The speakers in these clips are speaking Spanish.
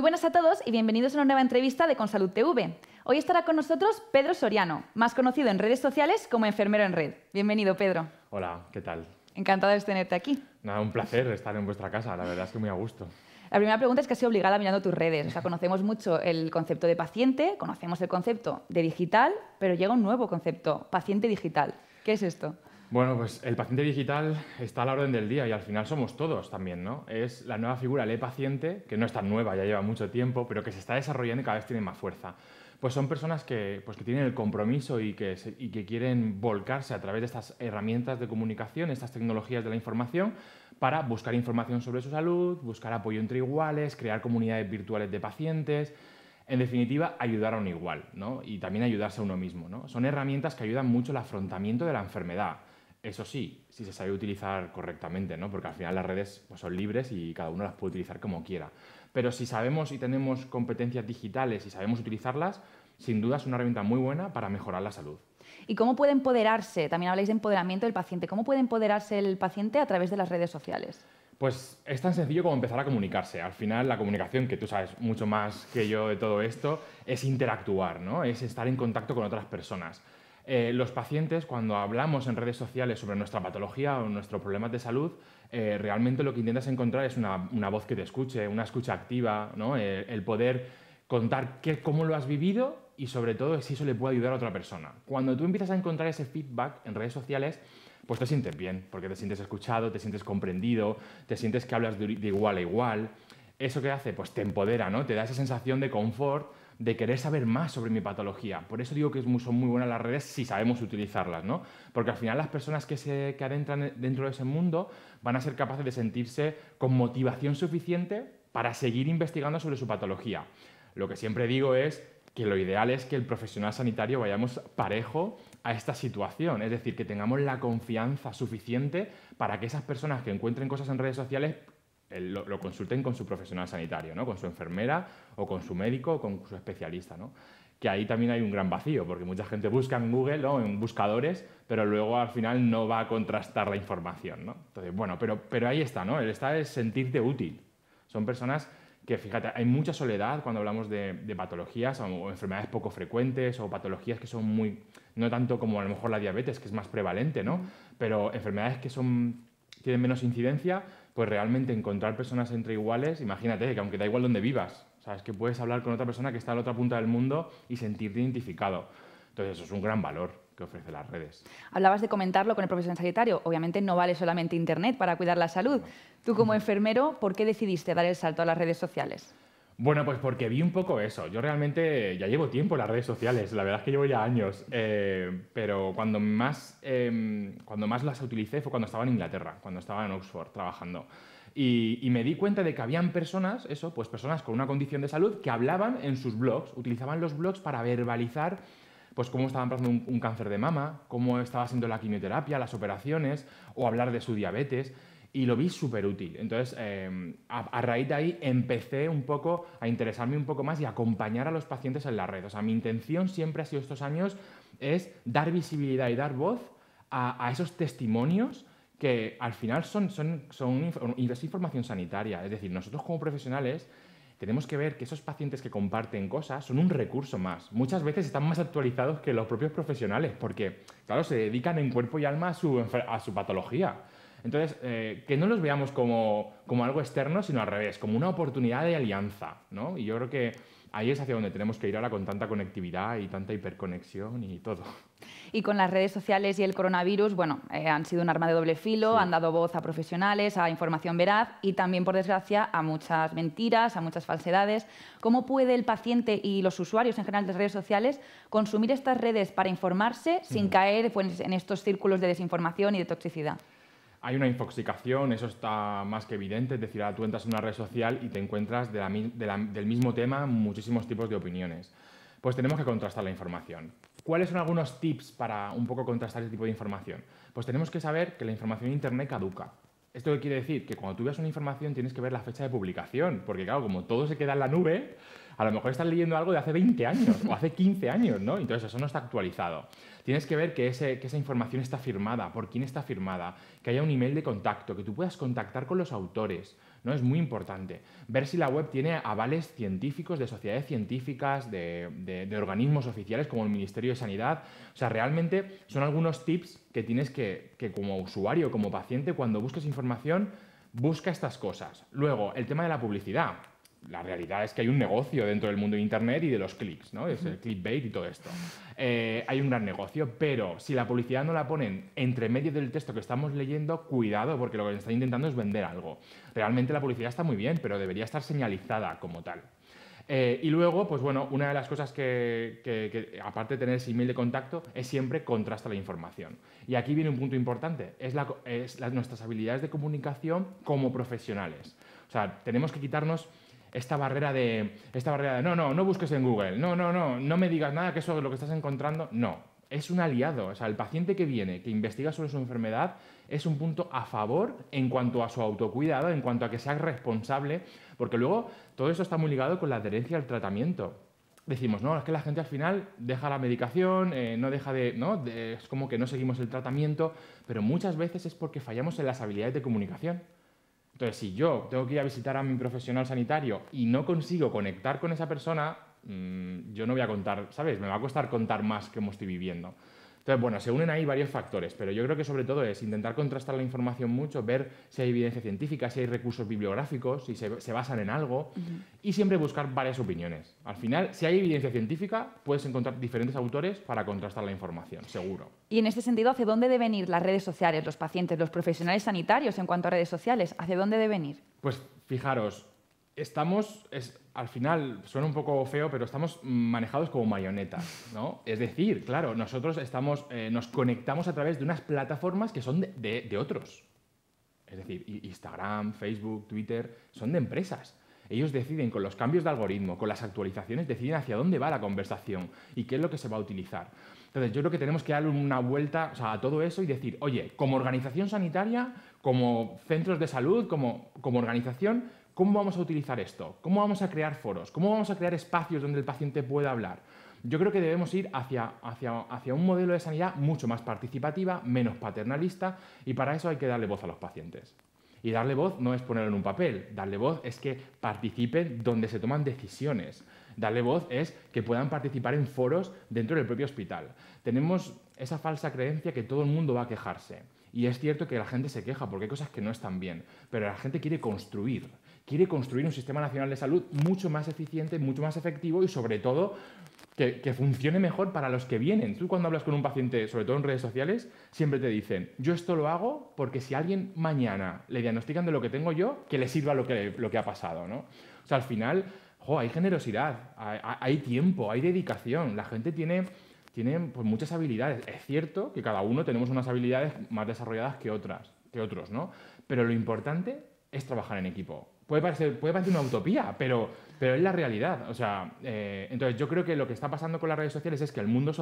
buenas a todos y bienvenidos a una nueva entrevista de Consalud TV. Hoy estará con nosotros Pedro Soriano, más conocido en redes sociales como Enfermero en Red. Bienvenido, Pedro. Hola, ¿qué tal? Encantado de tenerte aquí. Nada, un placer estar en vuestra casa, la verdad es que muy a gusto. La primera pregunta es casi obligada mirando tus redes. O sea, conocemos mucho el concepto de paciente, conocemos el concepto de digital, pero llega un nuevo concepto, paciente digital. ¿Qué es esto? Bueno, pues el paciente digital está a la orden del día y al final somos todos también, ¿no? Es la nueva figura, el e-paciente, que no es tan nueva, ya lleva mucho tiempo, pero que se está desarrollando y cada vez tiene más fuerza. Pues son personas que tienen el compromiso y que quieren volcarse a través de estas herramientas de comunicación, estas tecnologías de la información, para buscar información sobre su salud, buscar apoyo entre iguales, crear comunidades virtuales de pacientes. En definitiva, ayudar a un igual, ¿no? Y también ayudarse a uno mismo, ¿no? Son herramientas que ayudan mucho al afrontamiento de la enfermedad. Eso sí, si se sabe utilizar correctamente, ¿no? Porque al final las redes pues, son libres y cada uno las puede utilizar como quiera. Pero si sabemos y tenemos competencias digitales y sabemos utilizarlas, sin duda es una herramienta muy buena para mejorar la salud. ¿Y cómo puede empoderarse? También habláis de empoderamiento del paciente. ¿Cómo puede empoderarse el paciente a través de las redes sociales? Pues es tan sencillo como empezar a comunicarse. Al final, la comunicación, que tú sabes mucho más que yo de todo esto, es interactuar, ¿no? Es estar en contacto con otras personas. Los pacientes, cuando hablamos en redes sociales sobre nuestra patología o nuestros problemas de salud, realmente lo que intentas encontrar es una voz que te escuche, una escucha activa, ¿no? El poder contar cómo lo has vivido y, sobre todo, si eso le puede ayudar a otra persona. Cuando tú empiezas a encontrar ese feedback en redes sociales, pues te sientes bien, porque te sientes escuchado, te sientes comprendido, te sientes que hablas de igual a igual. ¿Eso qué hace? Pues te empodera, ¿no? Te da esa sensación de confort, de querer saber más sobre mi patología. Por eso digo que son muy buenas las redes si sabemos utilizarlas, ¿no? Porque al final las personas que adentran dentro de ese mundo van a ser capaces de sentirse con motivación suficiente para seguir investigando sobre su patología. Lo que siempre digo es que lo ideal es que el profesional sanitario vayamos parejo a esta situación, es decir, que tengamos la confianza suficiente para que esas personas que encuentren cosas en redes sociales lo consulten con su profesional sanitario, ¿no? Con su enfermera o con su médico o con su especialista, ¿no? Que ahí también hay un gran vacío, porque mucha gente busca en Google, ¿no? En buscadores, pero luego al final no va a contrastar la información, ¿no? Entonces, bueno, pero ahí está, ¿no? El estar es sentirte útil. Son personas que, fíjate, hay mucha soledad cuando hablamos de patologías o enfermedades poco frecuentes o patologías que son muy, no tanto como a lo mejor la diabetes, que es más prevalente, ¿no? Pero enfermedades que tienen menos incidencia, pues realmente encontrar personas entre iguales, imagínate que aunque da igual donde vivas, sabes que puedes hablar con otra persona que está a la otra punta del mundo y sentirte identificado. Entonces eso es un gran valor que ofrecen las redes. Hablabas de comentarlo con el profesional sanitario. Obviamente no vale solamente Internet para cuidar la salud. Tú como enfermero, ¿por qué decidiste dar el salto a las redes sociales? Bueno, pues porque vi un poco eso. Yo realmente ya llevo tiempo en las redes sociales, la verdad es que llevo ya años, pero cuando más las utilicé fue cuando estaba en Inglaterra, cuando estaba en Oxford trabajando. Y me di cuenta de que habían personas, pues personas con una condición de salud que hablaban en sus blogs, utilizaban los blogs para verbalizar pues cómo estaban pasando un cáncer de mama, cómo estaba siendo la quimioterapia, las operaciones, o hablar de su diabetes. Y lo vi súper útil. Entonces, a raíz de ahí empecé un poco a interesarme un poco más y a acompañar a los pacientes en la red. O sea, mi intención siempre ha sido estos años es dar visibilidad y dar voz a esos testimonios que al final son información sanitaria. Es decir, nosotros como profesionales tenemos que ver que esos pacientes que comparten cosas son un recurso más. Muchas veces están más actualizados que los propios profesionales porque, claro, se dedican en cuerpo y alma a su patología. Entonces, que no los veamos como algo externo, sino al revés, como una oportunidad de alianza, ¿no? Y yo creo que ahí es hacia donde tenemos que ir ahora con tanta conectividad y tanta hiperconexión y todo. Y con las redes sociales y el coronavirus, bueno, han sido un arma de doble filo, Sí. Han dado voz a profesionales, a información veraz y también, por desgracia, a muchas mentiras, a muchas falsedades. ¿Cómo puede el paciente y los usuarios en general de redes sociales consumir estas redes para informarse sin caer pues, en estos círculos de desinformación y de toxicidad? Hay una infoxicación, eso está más que evidente, es decir, ahora tú entras en una red social y te encuentras del mismo tema muchísimos tipos de opiniones. Pues tenemos que contrastar la información. ¿Cuáles son algunos tips para un poco contrastar ese tipo de información? Pues tenemos que saber que la información en Internet caduca. ¿Esto qué quiere decir? Que cuando tú veas una información tienes que ver la fecha de publicación, porque claro, como todo se queda en la nube, A lo mejor estás leyendo algo de hace 20 años o hace 15 años, ¿no? Entonces eso no está actualizado. Tienes que ver que esa información está firmada, por quién está firmada, que haya un email de contacto, que tú puedas contactar con los autores, ¿no? Es muy importante. Ver si la web tiene avales científicos, de sociedades científicas, de organismos oficiales como el Ministerio de Sanidad. O sea, realmente son algunos tips que tienes que como usuario, como paciente, cuando busques información, busca estas cosas. Luego, el tema de la publicidad. La realidad es que hay un negocio dentro del mundo de Internet y de los clics, ¿no? Es el clickbait y todo esto. Hay un gran negocio, pero si la publicidad no la ponen entre medio del texto que estamos leyendo, cuidado, porque lo que están intentando es vender algo. Realmente la publicidad está muy bien, pero debería estar señalizada como tal. Y luego, pues bueno, una de las cosas que aparte de tener ese email de contacto, es siempre contrasta la información. Y aquí viene un punto importante, es nuestras habilidades de comunicación como profesionales. O sea, tenemos que quitarnos esta barrera de no busques en Google, no me digas nada que eso es lo que estás encontrando. No, es un aliado. O sea, el paciente que viene, que investiga sobre su enfermedad, es un punto a favor en cuanto a su autocuidado, en cuanto a que sea responsable, porque luego todo eso está muy ligado con la adherencia al tratamiento. Decimos, no, es que la gente al final deja la medicación, no deja es como que no seguimos el tratamiento, pero muchas veces es porque fallamos en las habilidades de comunicación. Entonces, si yo tengo que ir a visitar a mi profesional sanitario y no consigo conectar con esa persona, yo no voy a contar, ¿sabes? Me va a costar contar más que cómo estoy viviendo. Entonces, bueno, se unen ahí varios factores, pero yo creo que sobre todo es intentar contrastar la información mucho, ver si hay evidencia científica, si hay recursos bibliográficos, si se basan en algo, y siempre buscar varias opiniones. Al final, si hay evidencia científica, puedes encontrar diferentes autores para contrastar la información, seguro. Y en este sentido, ¿hacia dónde deben ir las redes sociales, los pacientes, los profesionales sanitarios en cuanto a redes sociales? ¿Hacia dónde deben ir? Pues fijaros, al final suena un poco feo, pero estamos manejados como marionetas, ¿no? Es decir, claro, nosotros nos conectamos a través de unas plataformas que son de otros. Es decir, Instagram, Facebook, Twitter, son de empresas. Ellos deciden, con los cambios de algoritmo, con las actualizaciones, deciden hacia dónde va la conversación y qué es lo que se va a utilizar. Entonces, yo creo que tenemos que darle una vuelta, o sea, a todo eso y decir, oye, como organización sanitaria, como centros de salud, como organización, ¿cómo vamos a utilizar esto? ¿Cómo vamos a crear foros? ¿Cómo vamos a crear espacios donde el paciente pueda hablar? Yo creo que debemos ir hacia un modelo de sanidad mucho más participativa, menos paternalista, y para eso hay que darle voz a los pacientes. Y darle voz no es ponerlo en un papel, darle voz es que participen donde se toman decisiones. Darle voz es que puedan participar en foros dentro del propio hospital. Tenemos esa falsa creencia que todo el mundo va a quejarse. Y es cierto que la gente se queja porque hay cosas que no están bien, pero la gente quiere construir un sistema nacional de salud mucho más eficiente, mucho más efectivo y sobre todo que funcione mejor para los que vienen. Tú cuando hablas con un paciente, sobre todo en redes sociales, siempre te dicen, yo esto lo hago porque si a alguien mañana le diagnostican de lo que tengo yo, que le sirva lo que ha pasado, ¿no? O sea, al final, hay generosidad, hay tiempo, hay dedicación, la gente tiene pues, muchas habilidades. Es cierto que cada uno tenemos unas habilidades más desarrolladas que otros, ¿no? Pero lo importante es trabajar en equipo. Puede parecer una utopía, pero es la realidad. O sea, entonces yo creo que lo que está pasando con las redes sociales es que el mundo,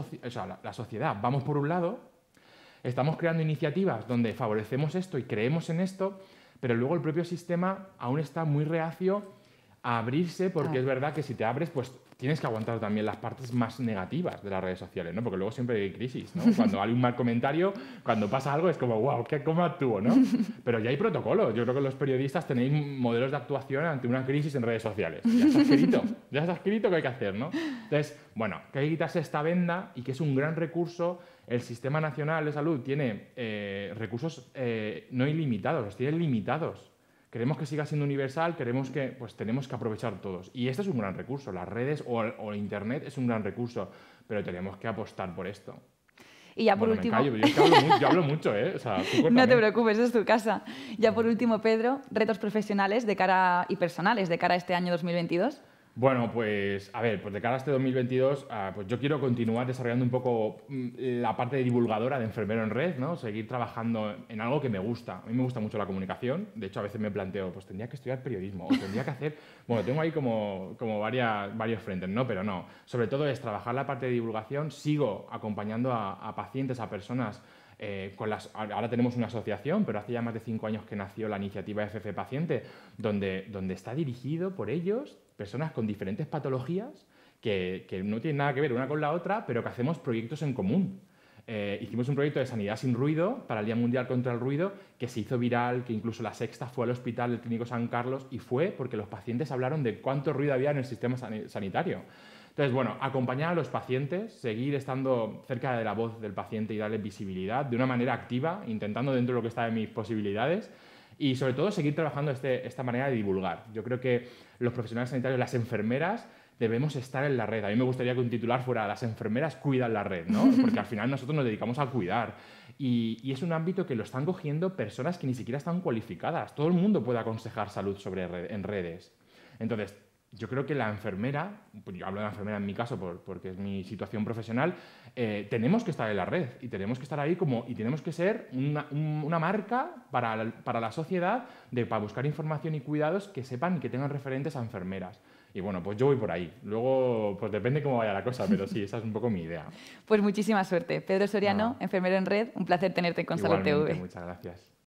la sociedad, vamos por un lado, estamos creando iniciativas donde favorecemos esto y creemos en esto, pero luego el propio sistema aún está muy reacio a abrirse, porque es verdad que si te abres, pues tienes que aguantar también las partes más negativas de las redes sociales, ¿no? Porque luego siempre hay crisis, ¿no? Cuando hay un mal comentario, cuando pasa algo es como, wow, ¿cómo actúo, no? Pero ya hay protocolos. Yo creo que los periodistas tenéis modelos de actuación ante una crisis en redes sociales. Ya está escrito que hay que hacer, ¿no? Entonces, bueno, que hay que quitarse esta venda y que es un gran recurso. El Sistema Nacional de Salud tiene recursos no ilimitados, los tiene limitados. Queremos que siga siendo universal, tenemos que aprovechar todos. Y este es un gran recurso, las redes o Internet es un gran recurso, pero tenemos que apostar por esto. Y ya por último... Me callo, yo hablo mucho, ¿eh? O sea, no te preocupes, es tu casa. Ya por último, Pedro, retos profesionales y personales de cara a este año 2022. Bueno, pues a ver, pues de cara a este 2022, pues yo quiero continuar desarrollando un poco la parte de divulgadora de Enfermero en Red, ¿no? Seguir trabajando en algo que me gusta. A mí me gusta mucho la comunicación. De hecho, a veces me planteo, pues tendría que estudiar periodismo o tendría que hacer... Bueno, tengo ahí como varios frentes, ¿no? Pero no. Sobre todo es trabajar la parte de divulgación. Sigo acompañando a pacientes, a personas... ahora tenemos una asociación, pero hace ya más de 5 años que nació la iniciativa FF Paciente, donde está dirigido por ellos, personas con diferentes patologías que no tienen nada que ver una con la otra, pero que hacemos proyectos en común. Hicimos un proyecto de sanidad sin ruido para el Día Mundial contra el Ruido que se hizo viral, que incluso La Sexta fue al hospital del Clínico San Carlos y fue porque los pacientes hablaron de cuánto ruido había en el sistema sanitario. Entonces, bueno, acompañar a los pacientes, seguir estando cerca de la voz del paciente y darle visibilidad de una manera activa, intentando dentro de lo que está de mis posibilidades y sobre todo seguir trabajando esta manera de divulgar. Yo creo que los profesionales sanitarios, las enfermeras, debemos estar en la red. A mí me gustaría que un titular fuera las enfermeras cuidan la red, ¿no? Porque al final nosotros nos dedicamos a cuidar. Y es un ámbito que lo están cogiendo personas que ni siquiera están cualificadas. Todo el mundo puede aconsejar salud en redes. Entonces, yo creo que la enfermera, pues yo hablo de la enfermera en mi caso porque es mi situación profesional, tenemos que estar en la red y tenemos que estar ahí y tenemos que ser una marca para la sociedad para buscar información y cuidados que sepan y que tengan referentes a enfermeras. Y bueno, pues yo voy por ahí. Luego, pues depende cómo vaya la cosa, pero sí, esa es un poco mi idea. Pues muchísima suerte. Pedro Soriano, enfermero en red, un placer tenerte con Salud TV. Muchas gracias.